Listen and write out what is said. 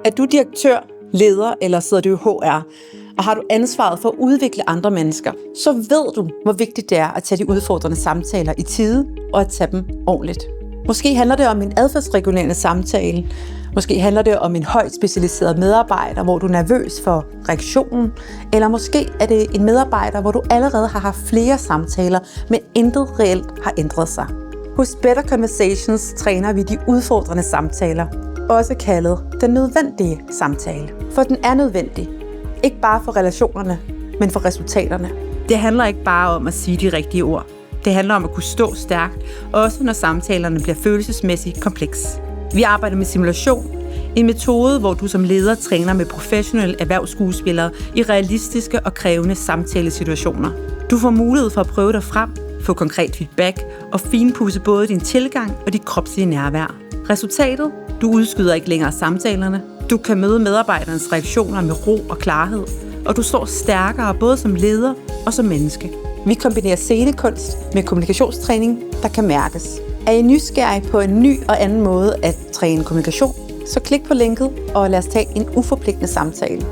Er du direktør, leder eller sidder du i HR, og har du ansvaret for at udvikle andre mennesker, så ved du, hvor vigtigt det er at tage de udfordrende samtaler i tide og at tage dem ordentligt. Måske handler det om en adfærdsregulerende samtale. Måske handler det om en højt specialiseret medarbejder, hvor du er nervøs for reaktionen. Eller måske er det en medarbejder, hvor du allerede har haft flere samtaler, men intet reelt har ændret sig. Hos Better Conversations træner vi de udfordrende samtaler, også kaldet den nødvendige samtale. For den er nødvendig. Ikke bare for relationerne, men for resultaterne. Det handler ikke bare om at sige de rigtige ord. Det handler om at kunne stå stærkt, også når samtalerne bliver følelsesmæssigt kompleks. Vi arbejder med simulation, en metode, hvor du som leder træner med professionelle erhvervsskuespillere i realistiske og krævende samtalesituationer. Du får mulighed for at prøve dig frem, få konkret feedback og finpudse både din tilgang og dit kropslige nærvær. Resultatet? Du udskyder ikke længere samtalerne. Du kan møde medarbejdernes reaktioner med ro og klarhed, og du står stærkere både som leder og som menneske. Vi kombinerer scenekunst med kommunikationstræning, der kan mærkes. Er I nysgerrige på en ny og anden måde at træne kommunikation? Så klik på linket og lad os tage en uforpligtende samtale.